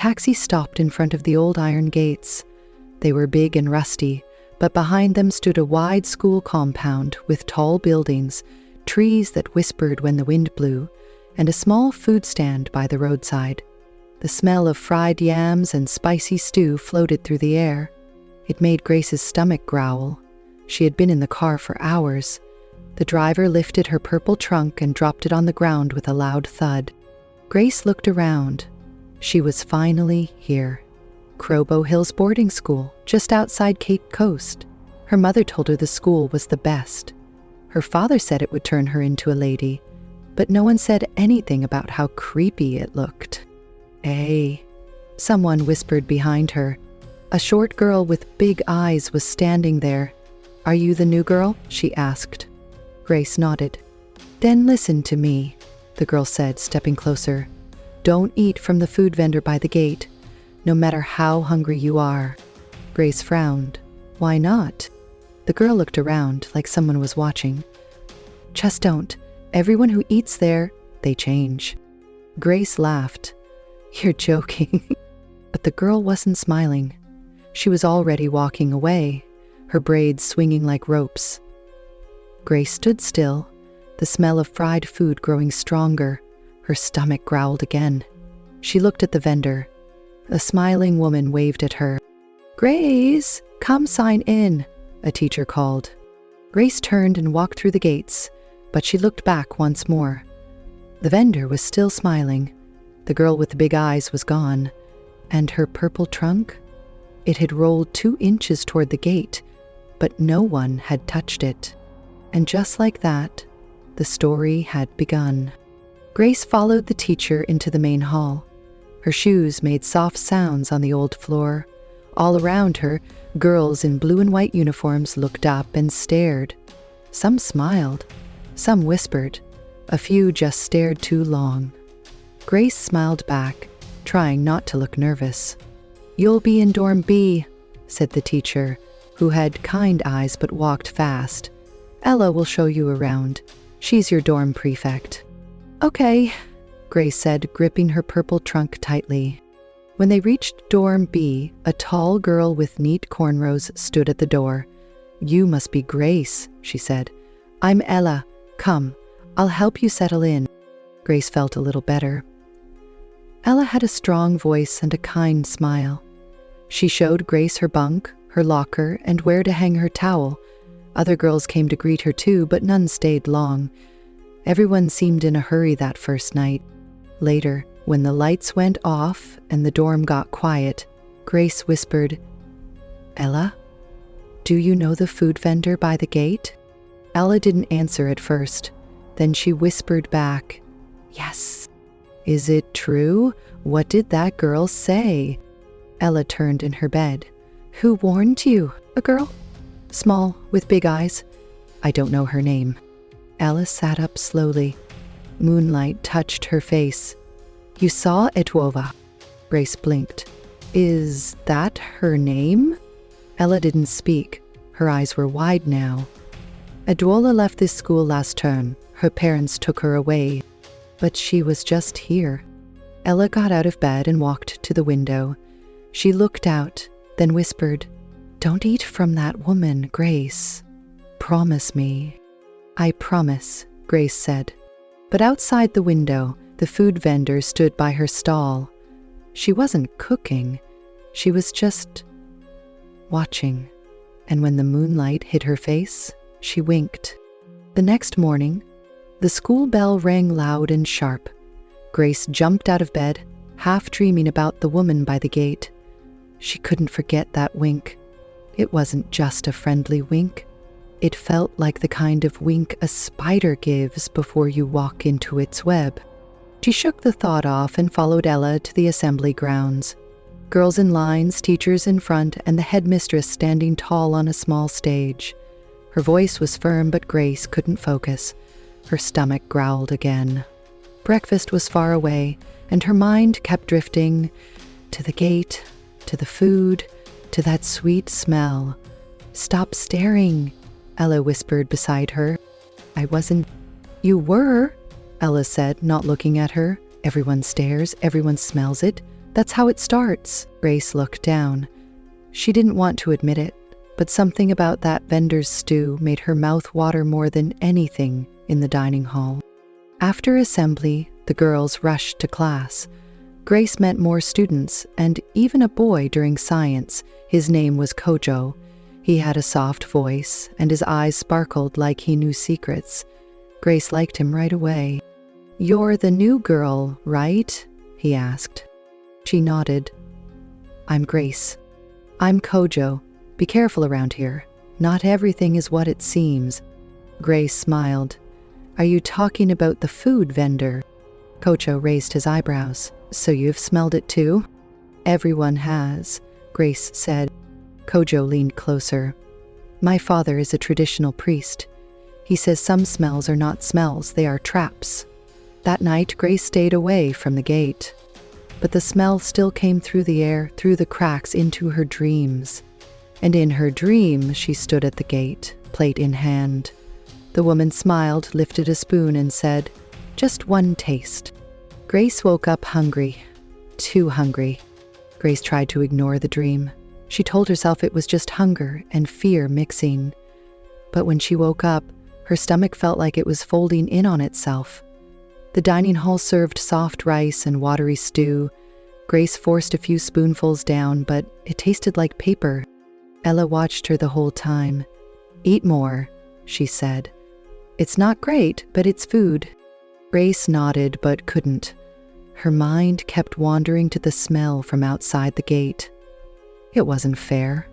taxi stopped in front of the old iron gates. They were big and rusty, but behind them stood a wide school compound with tall buildings, trees that whispered when the wind blew, and a small food stand by the roadside. The smell of fried yams and spicy stew floated through the air. It made Grace's stomach growl. She had been in the car for hours. The driver lifted her purple trunk and dropped it on the ground with a loud thud. Grace looked around. She was finally here. Crowbow Hills Boarding School, just outside Cape Coast. Her mother told her the school was the best. Her father said it would turn her into a lady, but no one said anything about how creepy it looked. "Hey," someone whispered behind her. A short girl with big eyes was standing there. "Are you the new girl?" she asked. Grace nodded. "Then listen to me," the girl said, stepping closer. "Don't eat from the food vendor by the gate, no matter how hungry you are." Grace frowned. "Why not?" The girl looked around like someone was watching. "Just don't. Everyone who eats there, they change." Grace laughed. "You're joking." But the girl wasn't smiling. She was already walking away, her braids swinging like ropes. Grace stood still, the smell of fried food growing stronger. Her stomach growled again. She looked at the vendor. A smiling woman waved at her. "Grace, come sign in," a teacher called. Grace turned and walked through the gates, but she looked back once more. The vendor was still smiling. The girl with the big eyes was gone. And her purple trunk? It had rolled 2 inches toward the gate, but no one had touched it. And just like that, the story had begun. Grace followed the teacher into the main hall. Her shoes made soft sounds on the old floor. All around her, girls in blue and white uniforms looked up and stared. Some smiled, some whispered, a few just stared too long. Grace smiled back, trying not to look nervous. "You'll be in dorm B," said the teacher, who had kind eyes but walked fast. "Ella will show you around. She's your dorm prefect." "Okay," Grace said, gripping her purple trunk tightly. When they reached dorm B, a tall girl with neat cornrows stood at the door. "You must be Grace," she said. "I'm Ella. Come, I'll help you settle in." Grace felt a little better. Ella had a strong voice and a kind smile. She showed Grace her bunk, her locker, and where to hang her towel. Other girls came to greet her too, but none stayed long. Everyone seemed in a hurry that first night. Later, when the lights went off and the dorm got quiet, Grace whispered, "Ella, do you know the food vendor by the gate?" Ella didn't answer at first. Then she whispered back, "Yes." "Is it true? What did that girl say?" Ella turned in her bed. "Who warned you? A girl? Small, with big eyes. I don't know her name." Ella sat up slowly. Moonlight touched her face. "You saw Etwova?" Grace blinked. "Is that her name?" Ella didn't speak. Her eyes were wide now. "Edwola left this school last term. Her parents took her away. But she was just here." Ella got out of bed and walked to the window. She looked out, then whispered, "Don't eat from that woman, Grace. Promise me." "I promise," Grace said. But outside the window, the food vendor stood by her stall. She wasn't cooking. She was just watching. And when the moonlight hit her face, she winked. The next morning, the school bell rang loud and sharp. Grace jumped out of bed, half dreaming about the woman by the gate. She couldn't forget that wink. It wasn't just a friendly wink. It felt like the kind of wink a spider gives before you walk into its web. She shook the thought off and followed Ella to the assembly grounds. Girls in lines, teachers in front, and the headmistress standing tall on a small stage. Her voice was firm, but Grace couldn't focus. Her stomach growled again. Breakfast was far away, and her mind kept drifting to the gate, to the food, to that sweet smell. "Stop staring," Ella whispered beside her. "I wasn't." "You were," Ella said, not looking at her. "Everyone stares, everyone smells it. That's how it starts. Grace looked down. She didn't want to admit it, but something about that vendor's stew made her mouth water more than anything in the dining hall. After assembly, the girls rushed to class. Grace met more students, and even a boy during science. His name was Kojo. He had a soft voice, and his eyes sparkled like he knew secrets. Grace liked him right away. "You're the new girl, right?" he asked. She nodded. "I'm Grace." "I'm Kojo. Be careful around here. Not everything is what it seems." Grace smiled. "Are you talking about the food vendor?" Kojo raised his eyebrows. "So you've smelled it too?" "Everyone has," Grace said. Kojo leaned closer. "My father is a traditional priest. He says some smells are not smells, they are traps." That night, Grace stayed away from the gate. But the smell still came through the air, through the cracks, into her dreams. And in her dream, she stood at the gate, plate in hand. The woman smiled, lifted a spoon, and said, "Just one taste." Grace woke up hungry. Too hungry. Grace tried to ignore the dream. She told herself it was just hunger and fear mixing. But when she woke up, her stomach felt like it was folding in on itself. The dining hall served soft rice and watery stew. Grace forced a few spoonfuls down, but it tasted like paper. Ella watched her the whole time. "Eat more," she said. "It's not great, but it's food." Grace nodded but couldn't. Her mind kept wandering to the smell from outside the gate. It wasn't fair.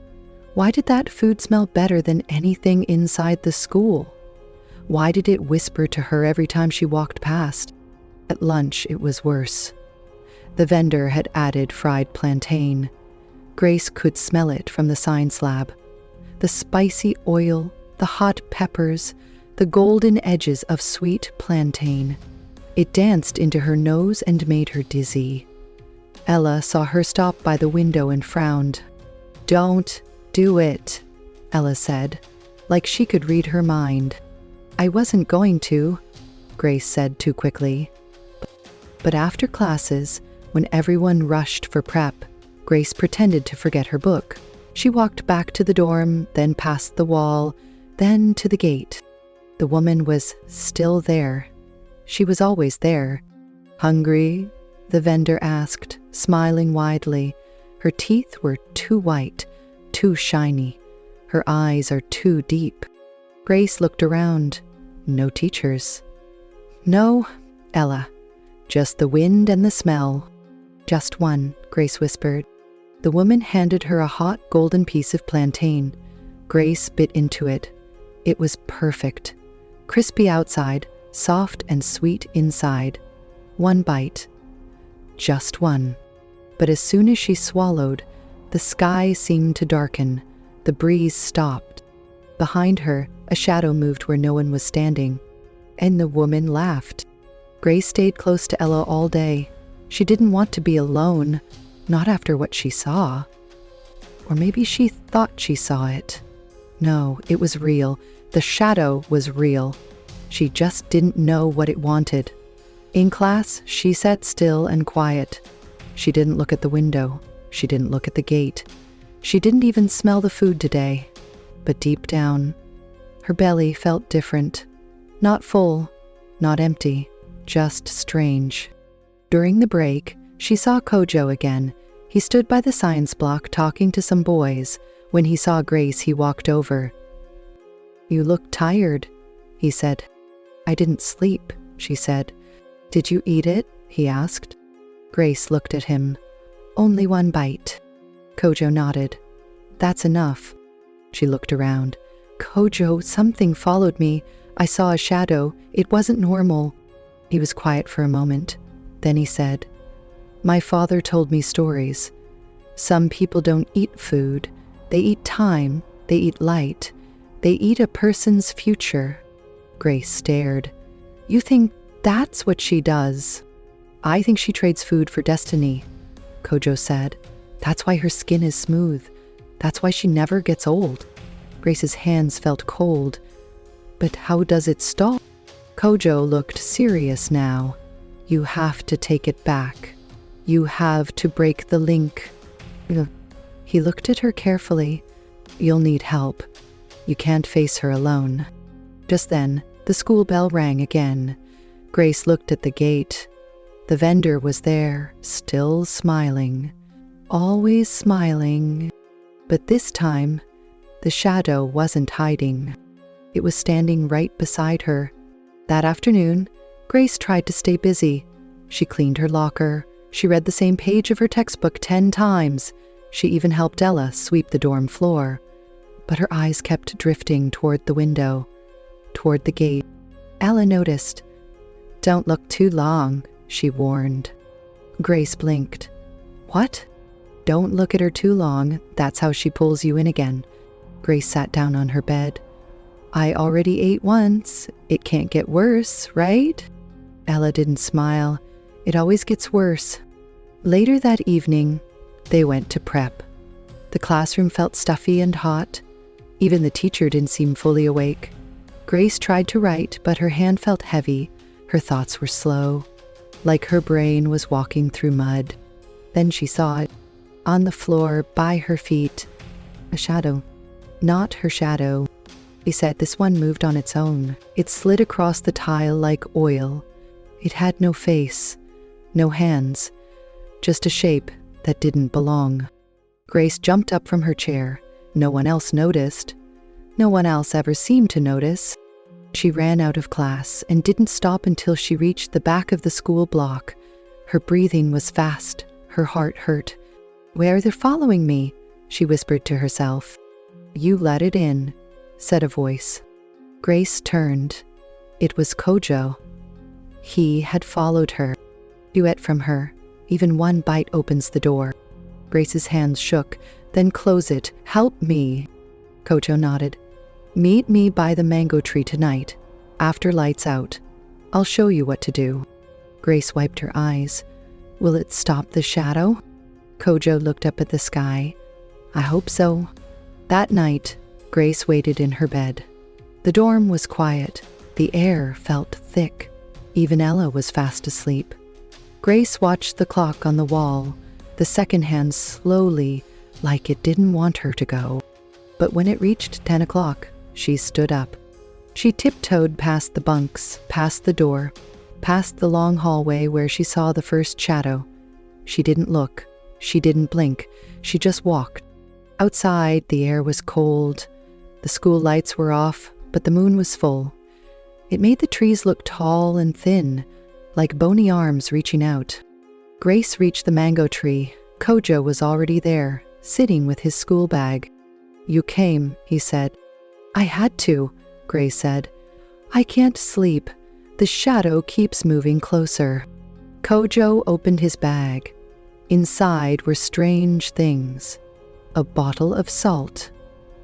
Why did that food smell better than anything inside the school? Why did it whisper to her every time she walked past? At lunch, it was worse. The vendor had added fried plantain. Grace could smell it from the sign slab. The spicy oil, the hot peppers, the golden edges of sweet plantain. It danced into her nose and made her dizzy. Ella saw her stop by the window and frowned. "Don't do it," Ella said, like she could read her mind. "I wasn't going to," Grace said too quickly. But after classes, when everyone rushed for prep, Grace pretended to forget her book. She walked back to the dorm, then past the wall, then to the gate. The woman was still there. She was always there. "Hungry?" the vendor asked, smiling widely. Her teeth were too white, too shiny. Her eyes are too deep. Grace looked around. No teachers. "No, Ella. Just the wind and the smell." "Just one," Grace whispered. The woman handed her a hot golden piece of plantain. Grace bit into it. It was perfect. Crispy outside, soft and sweet inside. One bite. Just one. But as soon as she swallowed, the sky seemed to darken. The breeze stopped. Behind her, a shadow moved where no one was standing. And the woman laughed. Grace stayed close to Ella all day. She didn't want to be alone, not after what she saw. Or maybe she thought she saw it. No, it was real. The shadow was real. She just didn't know what it wanted. In class, she sat still and quiet. She didn't look at the window. She didn't look at the gate. She didn't even smell the food today. But deep down, her belly felt different. Not full, not empty, just strange. During the break, she saw Kojo again. He stood by the science block talking to some boys. When he saw Grace, he walked over. "You look tired," he said. "I didn't sleep," she said. "Did you eat it?" he asked. Grace looked at him. "Only one bite." Kojo nodded. "That's enough." She looked around. "Kojo, something followed me. I saw a shadow. It wasn't normal." He was quiet for a moment. Then he said, "My father told me stories. Some people don't eat food. They eat time. They eat light. They eat a person's future." Grace stared. "You think that's what she does?" "I think she trades food for destiny," Kojo said. "That's why her skin is smooth. That's why she never gets old." Grace's hands felt cold. "But how does it stop?" Kojo looked serious now. "You have to take it back." You have to break the link. He looked at her carefully. You'll need help. You can't face her alone. Just then, the school bell rang again. Grace looked at the gate. The vendor was there, still smiling. Always smiling. But this time, the shadow wasn't hiding. It was standing right beside her. That afternoon, Grace tried to stay busy. She cleaned her locker. She read the same page of her textbook 10 times. She even helped Ella sweep the dorm floor. But her eyes kept drifting toward the window, toward the gate. Ella noticed. "Don't look too long," she warned. Grace blinked. "What?" "Don't look at her too long. That's how she pulls you in again." Grace sat down on her bed. "I already ate once. It can't get worse, right?" Ella didn't smile. "It always gets worse." Later that evening, they went to prep. The classroom felt stuffy and hot. Even the teacher didn't seem fully awake. Grace tried to write, but her hand felt heavy. Her thoughts were slow, like her brain was walking through mud. Then she saw it. On the floor, by her feet, a shadow. Not her shadow. He said this one moved on its own. It slid across the tile like oil. It had no face, no hands, just a shape that didn't belong. Grace jumped up from her chair. No one else noticed. No one else ever seemed to notice. She ran out of class and didn't stop until she reached the back of the school block. Her breathing was fast. Her heart hurt. "Where they're following me," she whispered to herself. "You let it in," said a voice. Grace turned. It was Kojo. He had followed her. Duet from her. Even one bite opens the door. Grace's hands shook. "Then close it. Help me." Kojo nodded. "Meet me by the mango tree tonight, after lights out. I'll show you what to do." Grace wiped her eyes. "Will it stop the shadow?" Kojo looked up at the sky. "I hope so." That night, Grace waited in her bed. The dorm was quiet. The air felt thick. Even Ella was fast asleep. Grace watched the clock on the wall, the second hand slowly, like it didn't want her to go. But when it reached 10 o'clock, she stood up. She tiptoed past the bunks, past the door, past the long hallway where she saw the first shadow. She didn't look. She didn't blink. She just walked. Outside, the air was cold. The school lights were off, but the moon was full. It made the trees look tall and thin, like bony arms reaching out. Grace reached the mango tree. Kojo was already there, sitting with his school bag. "You came," he said. "I had to," Grace said. "I can't sleep. The shadow keeps moving closer." Kojo opened his bag. Inside were strange things. A bottle of salt,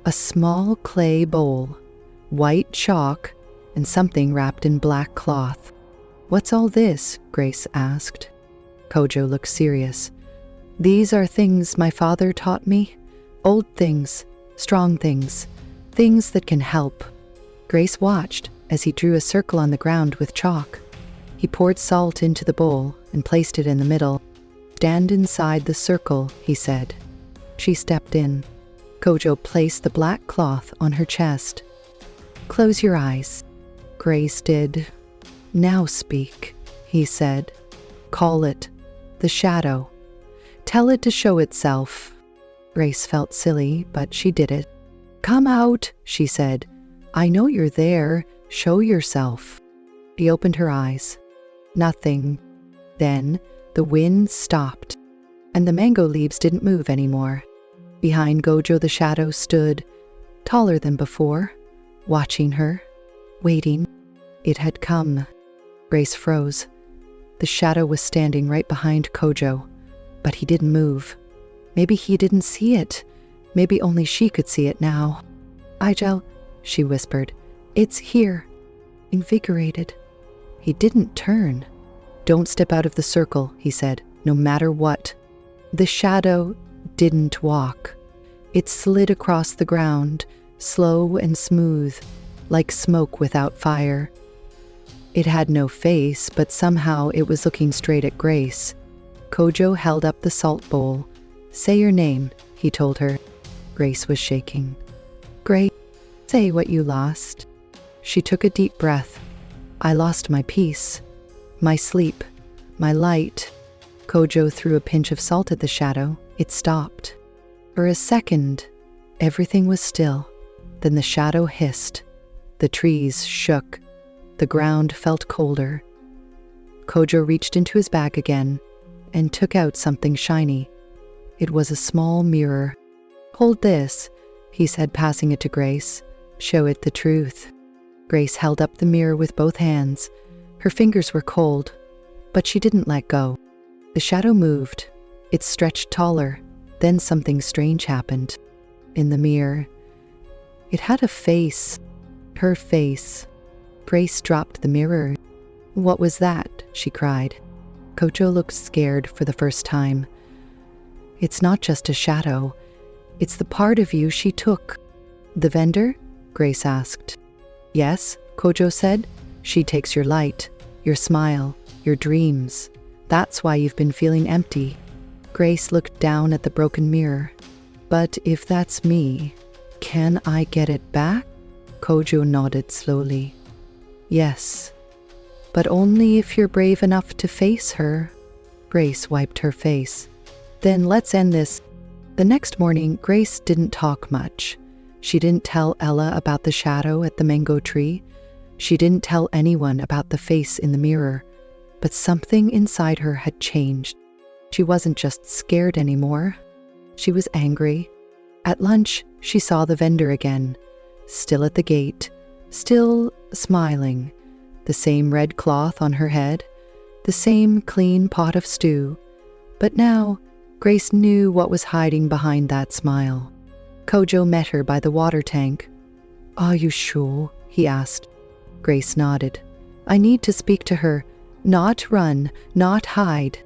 a small clay bowl, white chalk, and something wrapped in black cloth. "What's all this?" Grace asked. Kojo looked serious. "These are things my father taught me. Old things, strong things, things that can help." Grace watched as he drew a circle on the ground with chalk. He poured salt into the bowl and placed it in the middle. "Stand inside the circle," he said. She stepped in. Kojo placed the black cloth on her chest. "Close your eyes." Grace did. "Now speak," he said. "Call it, the shadow. Tell it to show itself." Grace felt silly, but she did it. "Come out," she said. "I know you're there. Show yourself." She opened her eyes. Nothing. Then the wind stopped, and the mango leaves didn't move anymore. Behind Kojo, the shadow stood, taller than before, watching her, waiting. It had come. Grace froze. The shadow was standing right behind Kojo, but he didn't move. Maybe he didn't see it. Maybe only she could see it now. "Ijel," she whispered. "It's here." Invigorated. He didn't turn. "Don't step out of the circle," he said, "no matter what." The shadow didn't walk. It slid across the ground, slow and smooth, like smoke without fire. It had no face, but somehow it was looking straight at Grace. Kojo held up the salt bowl. "Say your name," he told her. Grace was shaking. "Grace, say what you lost." She took a deep breath. "I lost my peace, my sleep, my light." Kojo threw a pinch of salt at the shadow. It stopped. For a second, everything was still. Then the shadow hissed. The trees shook. The ground felt colder. Kojo reached into his bag again and took out something shiny. It was a small mirror. "Hold this," he said, passing it to Grace. "Show it the truth." Grace held up the mirror with both hands. Her fingers were cold, but she didn't let go. The shadow moved. It stretched taller. Then something strange happened. In the mirror, it had a face. Her face. Grace dropped the mirror. "What was that?" she cried. Kojo looked scared for the first time. "It's not just a shadow. It's the part of you she took." "The vendor?" Grace asked. "Yes," Kojo said. "She takes your light, your smile, your dreams. That's why you've been feeling empty." Grace looked down at the broken mirror. "But if that's me, can I get it back?" Kojo nodded slowly. "Yes, but only if you're brave enough to face her." Grace wiped her face. "Then let's end this." The next morning, Grace didn't talk much. She didn't tell Ella about the shadow at the mango tree. She didn't tell anyone about the face in the mirror. But something inside her had changed. She wasn't just scared anymore. She was angry. At lunch, she saw the vendor again, still at the gate, still smiling, the same red cloth on her head, the same clean pot of stew. But now, Grace knew what was hiding behind that smile. Kojo met her by the water tank. "Are you sure?" he asked. Grace nodded. "I need to speak to her. Not run, not hide."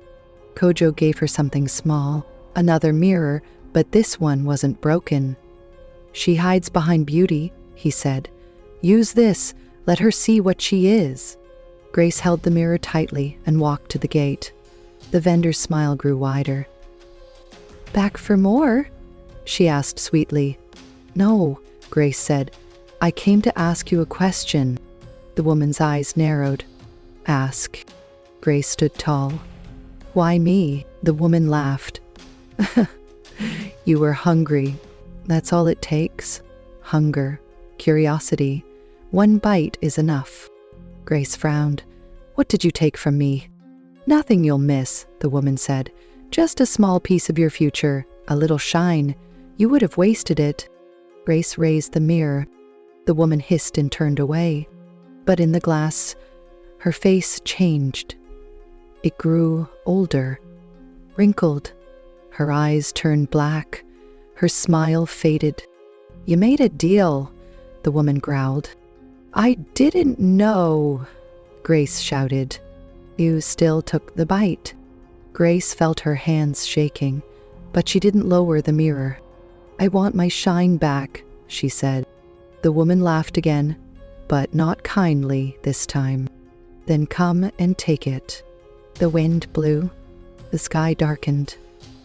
Kojo gave her something small, another mirror, but this one wasn't broken. "She hides behind beauty," he said. "Use this. Let her see what she is." Grace held the mirror tightly and walked to the gate. The vendor's smile grew wider. "Back for more?" she asked sweetly. "No," Grace said. "I came to ask you a question." The woman's eyes narrowed. "Ask." Grace stood tall. "Why me?" The woman laughed. "You were hungry. That's all it takes. Hunger, curiosity. One bite is enough." Grace frowned. "What did you take from me?" "Nothing you'll miss," the woman said. "Just a small piece of your future, a little shine. You would have wasted it." Grace raised the mirror. The woman hissed and turned away. But in the glass, her face changed. It grew older, wrinkled. Her eyes turned black. Her smile faded. "You made a deal," the woman growled. "I didn't know," Grace shouted. "You still took the bite." Grace felt her hands shaking, but she didn't lower the mirror. "I want my shine back," she said. The woman laughed again, but not kindly this time. "Then come and take it." The wind blew. The sky darkened.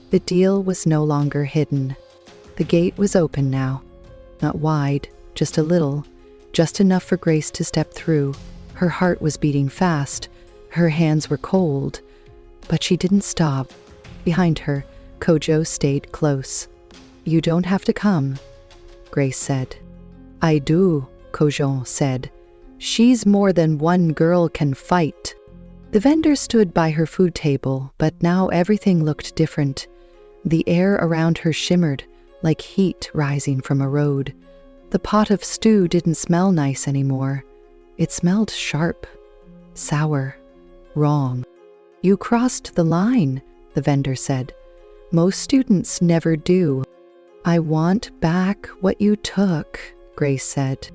The deal was no longer hidden. The gate was open now. Not wide, just a little, just enough for Grace to step through. Her heart was beating fast. Her hands were cold. But she didn't stop. Behind her, Kojo stayed close. "You don't have to come," Grace said. "I do," Kojo said. "She's more than one girl can fight." The vendor stood by her food table, but now everything looked different. The air around her shimmered, like heat rising from a road. The pot of stew didn't smell nice anymore. It smelled sharp, sour, wrong. "You crossed the line," the vendor said. "Most students never do." "I want back what you took," Grace said.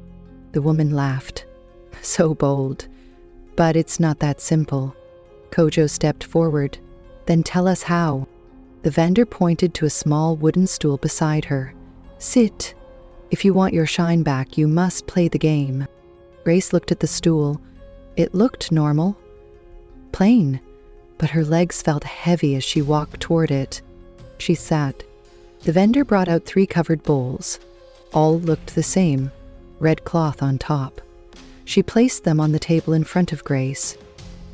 The woman laughed. "So bold. But it's not that simple." Kojo stepped forward. "Then tell us how." The vendor pointed to a small wooden stool beside her. "Sit. If you want your shine back, you must play the game." Grace looked at the stool. It looked normal, plain, but her legs felt heavy as she walked toward it. She sat. The vendor brought out 3 covered bowls. All looked the same, red cloth on top. She placed them on the table in front of Grace.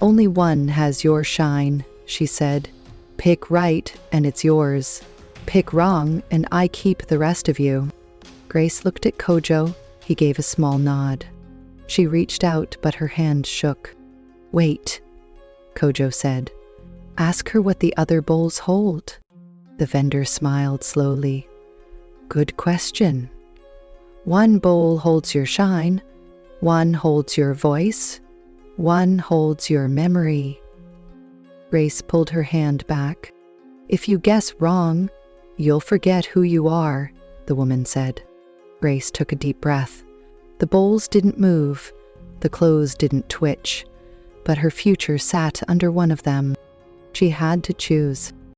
"Only one has your shine," she said. "Pick right, and it's yours. Pick wrong, and I keep the rest of you." Grace looked at Kojo. He gave a small nod. She reached out, but her hand shook. "Wait," Kojo said. "Ask her what the other bowls hold." The vendor smiled slowly. "Good question. One bowl holds your shine, one holds your voice, one holds your memory." Grace pulled her hand back. "If you guess wrong, you'll forget who you are," the woman said. Grace took a deep breath. The bowls didn't move, the clothes didn't twitch, but her future sat under one of them. She had to choose.